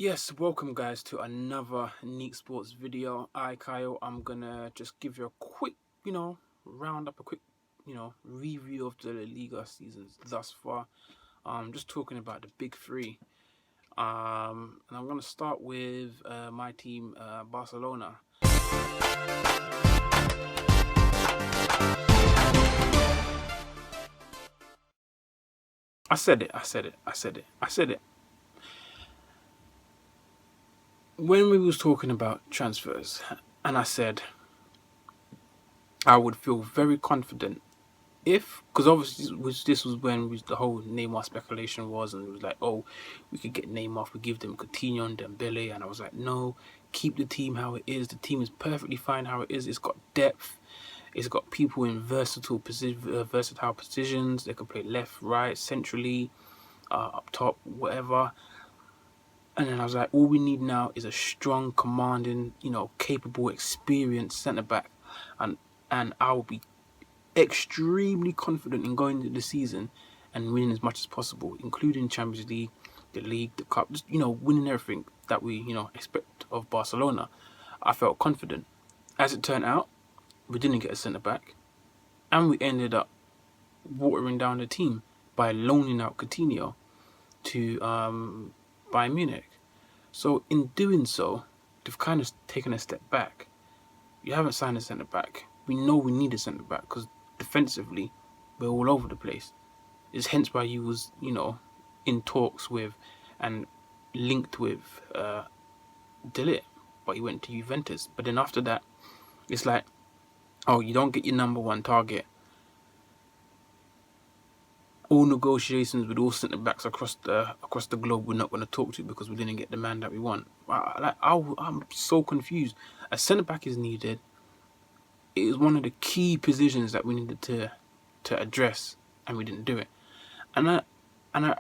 Yes, welcome guys to another Neeks Sports video. Kyle, I'm gonna just give you a quick, round up a quick, review of the Liga seasons thus far. Just talking about the big three. And I'm gonna start with my team, Barcelona. I said it. When we was talking about transfers, and I said I would feel very confident because obviously this was when the whole Neymar speculation was, and it was like, oh, we could get Neymar if we give them Coutinho and Dembele, and I was like, no, keep the team how it is. The team is perfectly fine how it is. It's got depth. It's got people in versatile positions. They can play left, right, centrally, up top, whatever. And then I was like, all we need now is a strong, commanding, capable, experienced centre back, and I will be extremely confident in going into the season and winning as much as possible, including Champions League, the League, the Cup, just winning everything that we expect of Barcelona. I felt confident. As it turned out, we didn't get a centre back, and we ended up watering down the team by loaning out Coutinho to Bayern Munich. So in doing so, they've kind of taken a step back. You haven't signed a centre back. We know we need a centre back because defensively we're all over the place. It's hence why you was in talks with and linked with De Ligt, but he went to Juventus. But then after that, it's like, oh, you don't get your number one target. All negotiations with all centre backs across the globe we're not going to talk to because we didn't get the man that we want. I'm so confused. A centre back is needed. It is one of the key positions that we needed to address, and we didn't do it. And I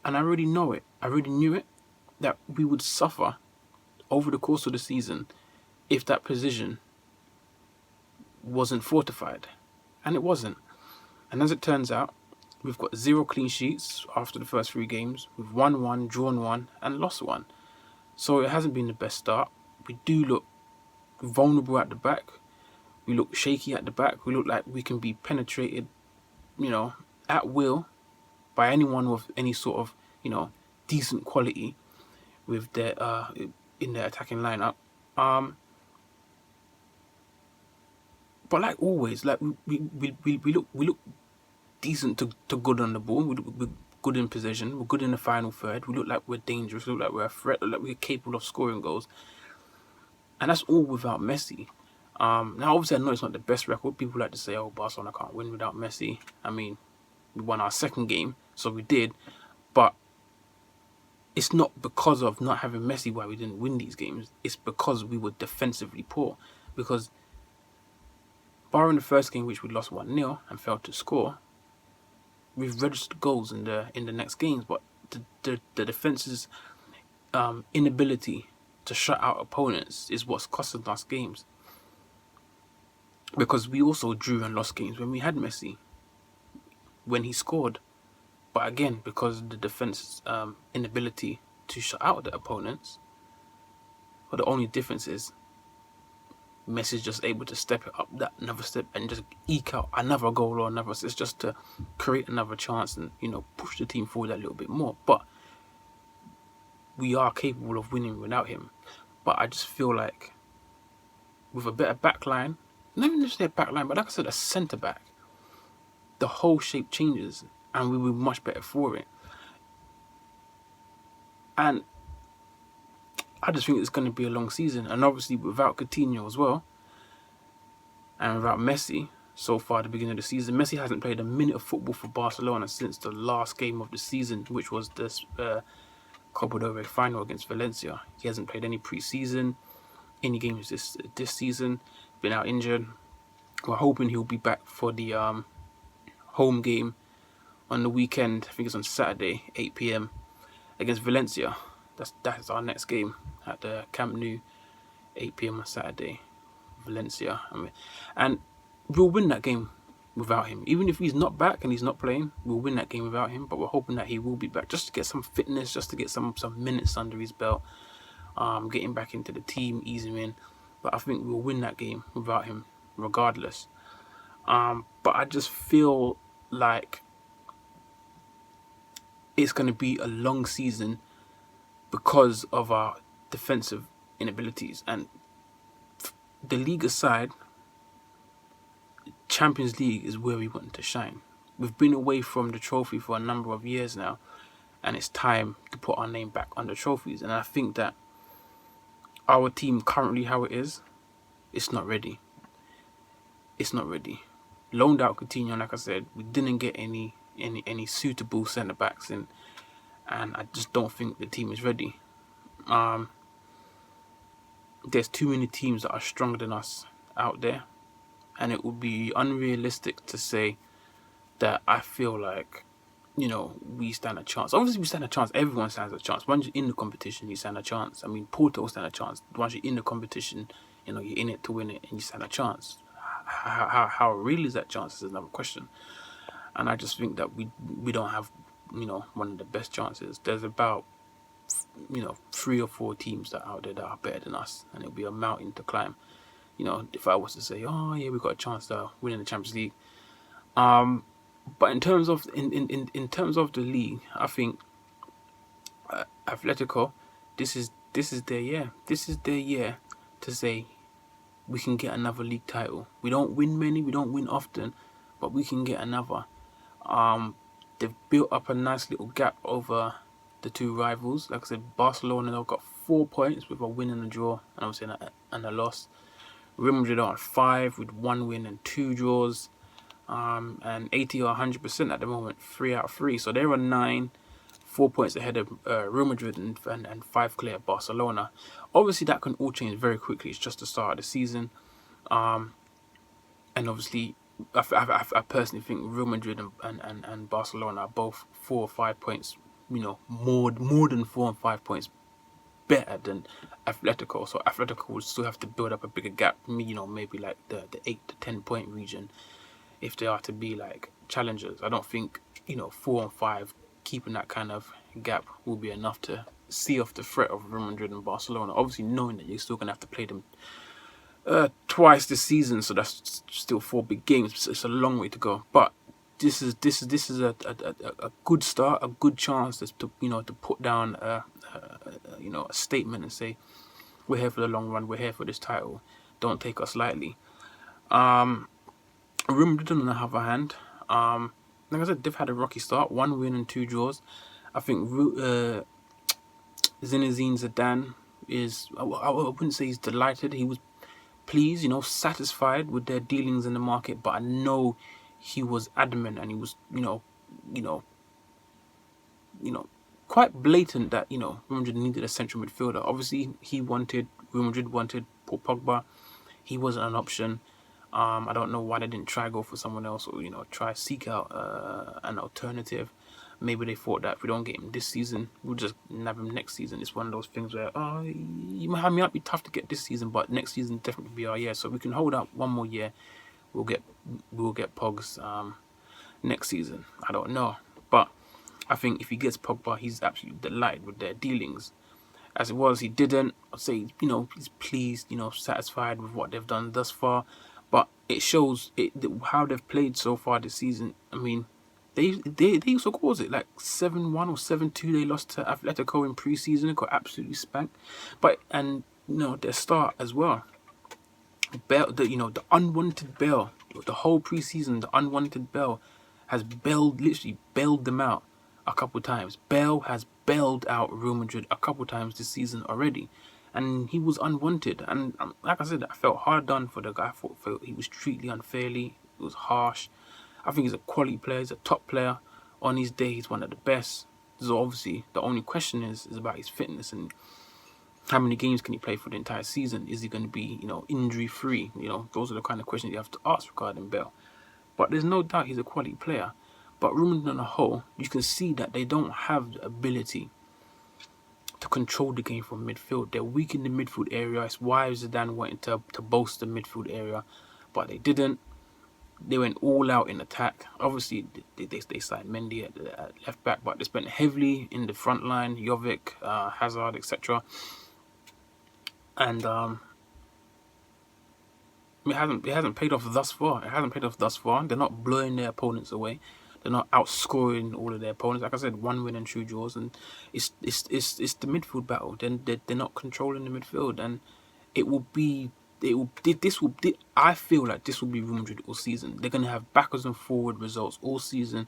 already know it. I already knew it, that we would suffer over the course of the season if that position wasn't fortified, and it wasn't. And as it turns out, we've got 0 clean sheets after the first 3 games. We've won 1, drawn 1, and lost 1. So it hasn't been the best start. We do look vulnerable at the back. We look shaky at the back. We look like we can be penetrated, at will by anyone with any sort of, decent quality with their in their attacking lineup. But like always, like we look decent to good on the ball. We're good in possession. We're good in the final third. We look like we're dangerous. We look like we're a threat. We look like we're capable of scoring goals. And that's all without Messi. Now, obviously, I know it's not the best record. People like to say, oh, Barcelona can't win without Messi. I mean, we won our second game, so we did. But it's not because of not having Messi why we didn't win these games. It's because we were defensively poor. Because barring the first game, which we lost 1-0 and failed to score, we've registered goals in the next games. But the defense's inability to shut out opponents is what's costing us games. Because we also drew and lost games when we had Messi, when he scored. But again, because of the defense's inability to shut out the opponents, but the only difference is Messi's just able to step it up that another step and just eke out another goal or another assist just to create another chance and push the team forward a little bit more. But we are capable of winning without him. But I just feel like with a better backline, not even just a backline, but like I said, a centre back, the whole shape changes and we will be much better for it. And I just think it's going to be a long season. And obviously without Coutinho as well, and without Messi, so far at the beginning of the season, Messi hasn't played a minute of football for Barcelona since the last game of the season, which was this Copa del Rey final against Valencia. He hasn't played any pre-season, any games this season, been out injured. We're hoping he'll be back for the home game on the weekend. I think it's on Saturday, 8 p.m. against Valencia. That's our next game at the Camp Nou, 8 p.m. on Saturday, Valencia. And we'll win that game without him. Even if he's not back and he's not playing, we'll win that game without him. But we're hoping that he will be back, just to get some fitness, just to get some minutes under his belt, get him back into the team, ease him in. But I think we'll win that game without him, regardless. But I just feel like it's going to be a long season because of our defensive inabilities. And the Liga side, Champions League is where we want to shine. We've been away from the trophy for a number of years now, and it's time to put our name back on the trophies. And I think that our team currently, how it is, it's not ready. It's not ready. Loaned out Coutinho, like I said, we didn't get any suitable centre backs in, and I just don't think the team is ready. There's too many teams that are stronger than us out there, and it would be unrealistic to say that I feel like, we stand a chance. Obviously, we stand a chance. Everyone stands a chance. Once you're in the competition, you stand a chance. I mean, Porto stand a chance. Once you're in the competition, you're in it to win it, and you stand a chance. How real is that chance is another question. And I just think that we don't have, one of the best chances. There's about, 3 or 4 teams that are out there that are better than us, and it'll be a mountain to climb. If I was to say, oh yeah, we got a chance to win in the Champions League. But in terms of in terms of the league, I think Atletico, this is their year. This is their year to say we can get another league title. We don't win many, we don't win often, but we can get another. They've built up a nice little gap over the two rivals. Like I said, Barcelona, they've got 4 points with a win and a draw, and obviously and a loss. Real Madrid are on 5 with 1 win and 2 draws. And 80 or 100% at the moment, 3 out of 3. So they're on 9, 4 points ahead of Real Madrid and 5 clear of Barcelona. Obviously, that can all change very quickly. It's just the start of the season. And obviously, I personally think Real Madrid and Barcelona are both 4 or 5 points, more than 4 and 5 points better than Atletico. So Atletico will still have to build up a bigger gap, maybe like the 8 to 10 point region, if they are to be like challengers. I don't think 4 and 5 keeping that kind of gap will be enough to see off the threat of Real Madrid and Barcelona. Obviously, knowing that you're still gonna have to play them twice this season, so that's still 4 big games. It's a long way to go, but this is a good start, a good chance to to put down a statement and say we're here for the long run, we're here for this title. Don't take us lightly. Real Madrid, on the other hand, like I said, they've had a rocky start. 1 win and 2 draws. I think Zinedine Zidane is, I wouldn't say he's delighted. He was pleased, satisfied with their dealings in the market. But I know he was adamant, and he was, quite blatant that Real Madrid needed a central midfielder. Obviously, Real Madrid wanted Paul Pogba. He wasn't an option. I don't know why they didn't try go for someone else, or try seek out an alternative. Maybe they thought that if we don't get him this season, we'll just nab him next season. It's one of those things where he might be tough to get this season, but next season definitely be our year. So we can hold out 1 more year. We'll get Pogs next season. I don't know, but I think if he gets Pogba, he's absolutely delighted with their dealings. As it was, he didn't. I'd say he's pleased, satisfied with what they've done thus far. But it shows how they've played so far this season. I mean, they used to cause it like 7-1 or 7-2. They lost to Atletico in pre-season. It got absolutely spanked. But their start as well. Bell, the unwanted Bell, the whole pre-season, the unwanted Bell has literally bailed them out a couple times. Bell has bailed out Real Madrid a couple times this season already. And he was unwanted. And like I said, I felt hard done for the guy. I felt he was treated unfairly. It was harsh. I think he's a quality player. He's a top player. On his day, he's one of the best. So obviously, the only question is about his fitness and how many games can he play for the entire season? Is he going to be, injury-free? Those are the kind of questions you have to ask regarding Bell. But there's no doubt he's a quality player. But Real Madrid on a whole, you can see that they don't have the ability to control the game from midfield. They're weak in the midfield area. It's why Zidane wanted to boast the midfield area, but they didn't. They went all out in attack. Obviously, they signed Mendy at left back, but they spent heavily in the front line, Jovic, Hazard, etc. And it hasn't paid off thus far. It hasn't paid off thus far. They're not blowing their opponents away. They're not outscoring all of their opponents. Like I said, 1 win and 2 draws, and it's the midfield battle. Then they're not controlling the midfield, and it will be. I feel like this will be Real Madrid all season. They're going to have backwards and forward results all season.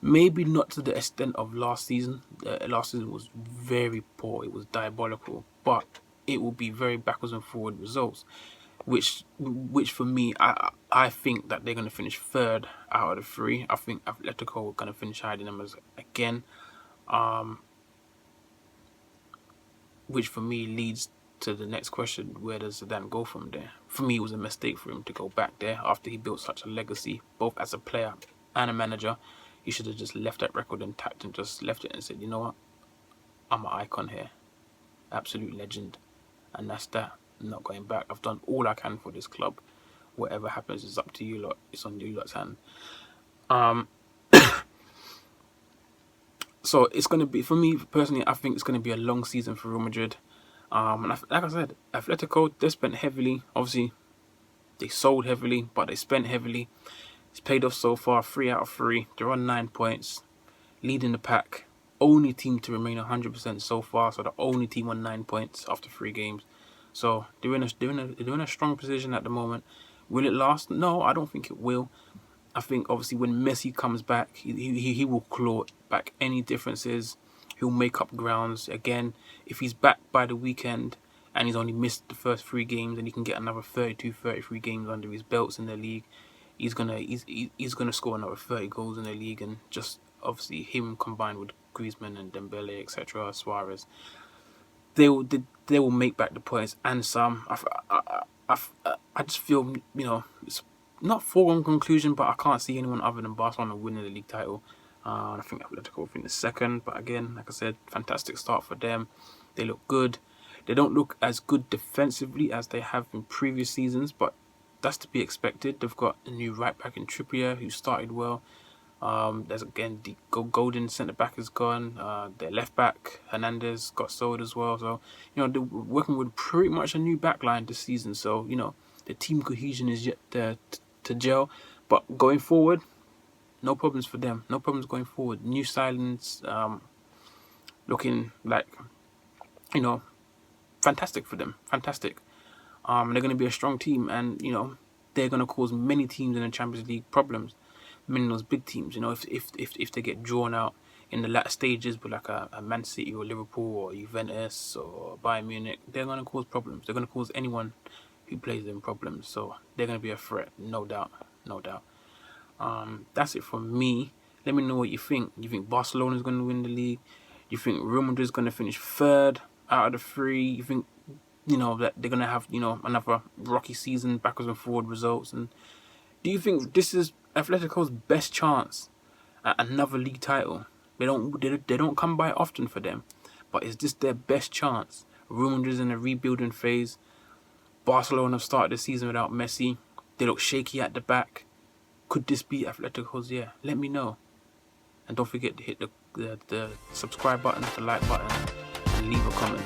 Maybe not to the extent of last season. Last season was very poor. It was diabolical. But it will be very backwards and forward results. Which for me, I think that they're going to finish third out of the 3. I think Atletico are going to finish higher than them again. Which for me leads to the next question: where does Zidane go from there? For me, it was a mistake for him to go back there after he built such a legacy, both as a player and a manager. He should have just left that record intact and just left it and said, you know what, I'm an icon here, absolute legend, and that's that. I'm not going back. I've done all I can for this club. Whatever happens is up to you lot. It's on you lot's hand. So it's going to be, for me personally, I think it's going to be a long season for Real Madrid. And like I said, Atletico, they spent heavily. Obviously, they sold heavily, but they spent heavily. It's paid off so far, 3 out of 3. They're on 9 points, leading the pack. Only team to remain 100% so far. So the only team on 9 points after 3 games. So they're in a strong position at the moment. Will it last? No, I don't think it will. I think obviously when Messi comes back, he will claw back any differences. He'll make up grounds again. If he's back by the weekend and he's only missed the first 3 games and he can get another 32, 33 games under his belts in the league, he's gonna score another 30 goals in the league. And just obviously him combined with Griezmann and Dembele, etc., Suarez, they will make back the points and some. I just feel, it's not foregone conclusion, but I can't see anyone other than Barcelona winning the league title. I think Atletico will finish second, but again, like I said, fantastic start for them. They look good. They don't look as good defensively as they have in previous seasons, but that's to be expected. They've got a new right back in Trippier who started well. There's again the golden centre back is gone. Their left back Hernandez got sold as well. So they're working with pretty much a new backline this season. So the team cohesion is yet to gel. But going forward, no problems for them. No problems going forward. New signings, looking like fantastic for them. Fantastic. They're going to be a strong team, and they're going to cause many teams in the Champions League problems. Many of those big teams, if they get drawn out in the latter stages with like a Man City or Liverpool or Juventus or Bayern Munich, they're going to cause problems. They're going to cause anyone who plays them problems. So they're going to be a threat, no doubt. That's it from me. Let me know what you think. You think Barcelona is going to win the league? You think Real Madrid is going to finish third out of the 3? You think that they're going to have another rocky season, backwards and forward results? And do you think this is Atletico's best chance at another league title? They don't come by often for them, but is this their best chance? Real Madrid's in a rebuilding phase. Barcelona have started the season without Messi. They look shaky at the back. Could this be Atletico's year? Let me know, and don't forget to hit the subscribe button, the like button, and leave a comment.